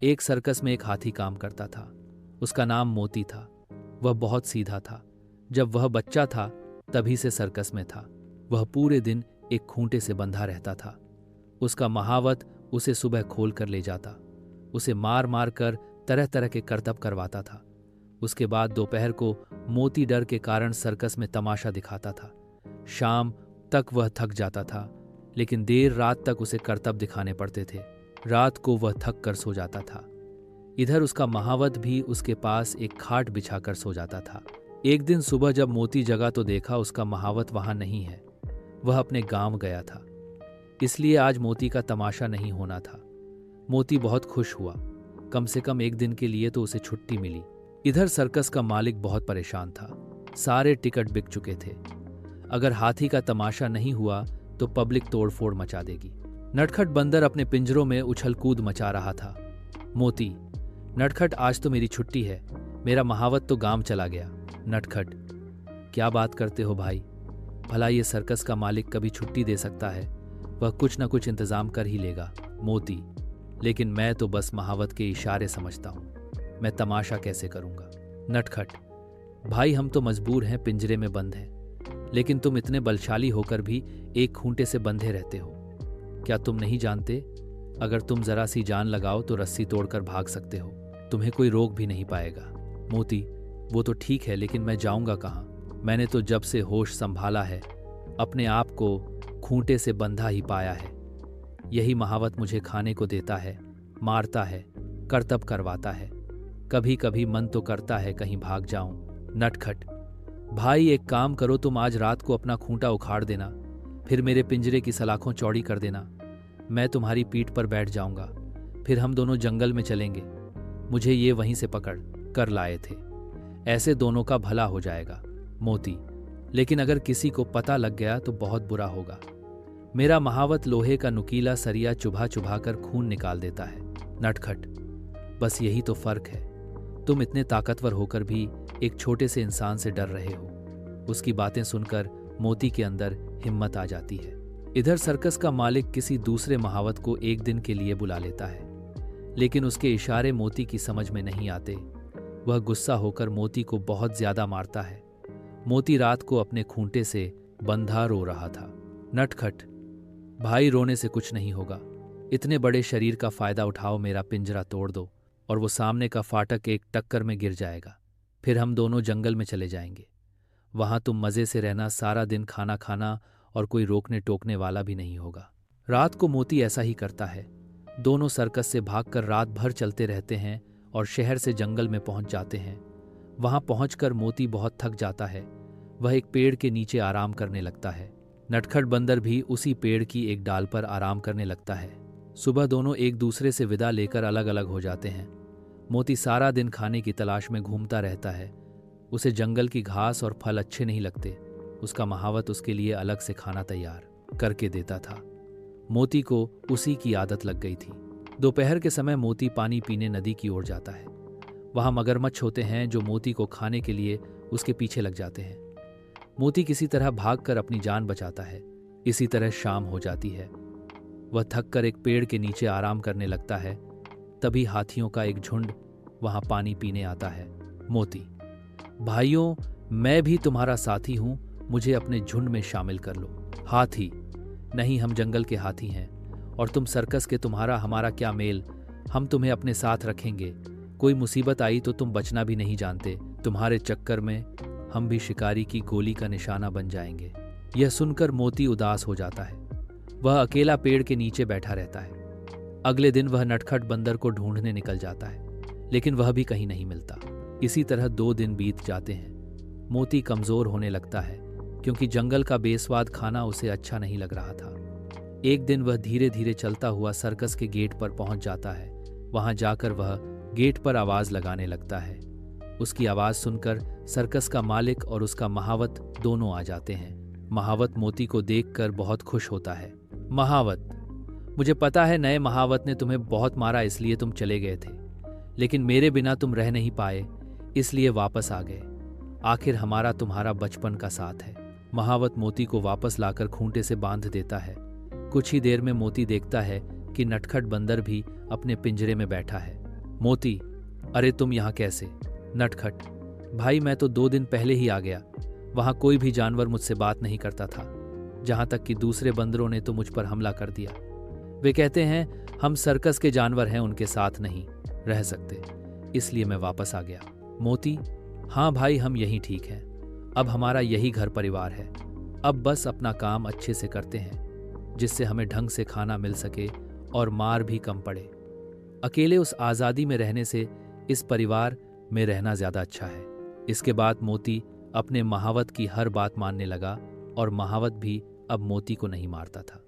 एक सर्कस में एक हाथी काम करता था। उसका नाम मोती था। वह बहुत सीधा था। जब वह बच्चा था तभी से सर्कस में था। वह पूरे दिन एक खूंटे से बंधा रहता था। उसका महावत उसे सुबह खोल कर ले जाता, उसे मार मार कर तरह तरह के करतब करवाता था। उसके बाद दोपहर को मोती डर के कारण सर्कस में तमाशा दिखाता था। शाम तक वह थक जाता था, लेकिन देर रात तक उसे करतब दिखाने पड़ते थे। रात को वह थक कर सो जाता था। इधर उसका महावत भी उसके पास एक खाट बिछाकर सो जाता था। एक दिन सुबह जब मोती जगा तो देखा उसका महावत वहां नहीं है। वह अपने गांव गया था, इसलिए आज मोती का तमाशा नहीं होना था। मोती बहुत खुश हुआ। कम से कम एक दिन के लिए तो उसे छुट्टी मिली। इधर सर्कस का मालिक बहुत परेशान था। सारे टिकट बिक चुके थे। अगर हाथी का तमाशा नहीं हुआ तो पब्लिक तोड़फोड़ मचा देगी। नटखट बंदर अपने पिंजरों में उछल कूद मचा रहा था। मोती, नटखट, आज तो मेरी छुट्टी है। मेरा महावत तो गांव चला गया। नटखट, क्या बात करते हो भाई? भला ये सर्कस का मालिक कभी छुट्टी दे सकता है? वह कुछ न कुछ इंतजाम कर ही लेगा। मोती, लेकिन मैं तो बस महावत के इशारे समझता हूं। मैं तमाशा कैसे करूंगा? नटखट, भाई हम तो मजबूर हैं, पिंजरे में बंद हैं, लेकिन तुम इतने बलशाली होकर भी एक खूंटे से बंधे रहते हो। क्या तुम नहीं जानते, अगर तुम जरा सी जान लगाओ तो रस्सी तोड़कर भाग सकते हो। तुम्हें कोई रोक भी नहीं पाएगा। मोती, वो तो ठीक है, लेकिन मैं जाऊंगा कहाँ? मैंने तो जब से होश संभाला है अपने आप को खूंटे से बंधा ही पाया है। यही महावत मुझे खाने को देता है, मारता है, करतब करवाता है। कभी कभी मन तो करता है कहीं भाग जाऊं। नटखट, भाई एक काम करो, तुम आज रात को अपना खूंटा उखाड़ देना, फिर मेरे पिंजरे की सलाखों चौड़ी कर देना। मैं तुम्हारी पीठ पर बैठ जाऊंगा, फिर हम दोनों जंगल में चलेंगे। मुझे ये वहीं से पकड़ कर लाए थे। ऐसे दोनों का भला हो जाएगा। मोती, लेकिन अगर किसी को पता लग गया तो बहुत बुरा होगा। मेरा महावत लोहे का नुकीला सरिया चुभा चुभा कर खून निकाल देता है। नटखट, बस यही तो फर्क है। तुम इतने ताकतवर होकर भी एक छोटे से इंसान से डर रहे हो। उसकी बातें सुनकर मोती के अंदर हिम्मत आ जाती है। इधर सर्कस का मालिक किसी दूसरे महावत को एक दिन के लिए बुला लेता है, लेकिन उसके इशारे मोती की समझ में नहीं आते। वह गुस्सा होकर मोती को बहुत ज्यादा मारता है। मोती रात को अपने खूंटे से बंधा रो रहा था। नटखट, भाई रोने से कुछ नहीं होगा। इतने बड़े शरीर का फायदा उठाओ, मेरा पिंजरा तोड़ दो और वो सामने का फाटक एक टक्कर में गिर जाएगा। फिर हम दोनों जंगल में चले जाएंगे। वहां तुम मजे से रहना, सारा दिन खाना खाना और कोई रोकने टोकने वाला भी नहीं होगा। रात को मोती ऐसा ही करता है। दोनों सर्कस से भागकर रात भर चलते रहते हैं और शहर से जंगल में पहुंच जाते हैं। वहां पहुंचकर मोती बहुत थक जाता है। वह एक पेड़ के नीचे आराम करने लगता है। नटखट बंदर भी उसी पेड़ की एक डाल पर आराम करने लगता है। सुबह दोनों एक दूसरे से विदा लेकर अलग अलग हो जाते हैं। मोती सारा दिन खाने की तलाश में घूमता रहता है। उसे जंगल की घास और फल अच्छे नहीं लगते। उसका महावत उसके लिए अलग से खाना तैयार करके देता था। मोती को उसी की आदत लग गई थी। दोपहर के समय मोती पानी पीने नदी की ओर जाता है। वहां मगरमच्छ होते हैं जो मोती को खाने के लिए उसके पीछे लग जाते हैं। मोती किसी तरह भागकर अपनी जान बचाता है। इसी तरह शाम हो जाती है। वह थककर एक पेड़ के नीचे आराम करने लगता है। तभी हाथियों का एक झुंड वहां पानी पीने आता है। मोती, भाइयों, मैं भी तुम्हारा साथी हूं, मुझे अपने झुंड में शामिल कर लो। हाथी, नहीं, हम जंगल के हाथी हैं और तुम सर्कस के, तुम्हारा हमारा क्या मेल? हम तुम्हें अपने साथ रखेंगे। कोई मुसीबत आई तो तुम बचना भी नहीं जानते। तुम्हारे चक्कर में हम भी शिकारी की गोली का निशाना बन जाएंगे। यह सुनकर मोती उदास हो जाता है। वह अकेला पेड़ के नीचे बैठा रहता है। अगले दिन वह नटखट बंदर को ढूंढने निकल जाता है, लेकिन वह भी कहीं नहीं मिलता। इसी तरह 2 दिन बीत जाते हैं। मोती कमजोर होने लगता है, क्योंकि जंगल का बेस्वाद खाना उसे अच्छा नहीं लग रहा था। एक दिन वह धीरे धीरे चलता हुआ सर्कस के गेट पर पहुंच जाता है। वहां जाकर वह गेट पर आवाज लगाने लगता है। उसकी आवाज सुनकर सर्कस का मालिक और उसका महावत दोनों आ जाते हैं। महावत मोती को देखकर बहुत खुश होता है। महावत, मुझे पता है नए महावत ने तुम्हें बहुत मारा, इसलिए तुम चले गए थे, लेकिन मेरे बिना तुम रह नहीं पाए, इसलिए वापस आ गए। आखिर हमारा तुम्हारा बचपन का साथ है। महावत मोती को वापस लाकर खूंटे से बांध देता है। कुछ ही देर में मोती देखता है कि नटखट बंदर भी अपने पिंजरे में बैठा है। मोती, अरे तुम यहाँ कैसे? नटखट, भाई मैं तो 2 दिन पहले ही आ गया। वहां कोई भी जानवर मुझसे बात नहीं करता था, जहां तक कि दूसरे बंदरों ने तो मुझ पर हमला कर दिया। वे कहते हैं हम सर्कस के जानवर हैं, उनके साथ नहीं रह सकते, इसलिए मैं वापस आ गया। मोती, हाँ भाई हम यहीं ठीक हैं। अब हमारा यही घर परिवार है। अब बस अपना काम अच्छे से करते हैं, जिससे हमें ढंग से खाना मिल सके और मार भी कम पड़े। अकेले उस आज़ादी में रहने से इस परिवार में रहना ज़्यादा अच्छा है। इसके बाद मोती अपने महावत की हर बात मानने लगा और महावत भी अब मोती को नहीं मारता था।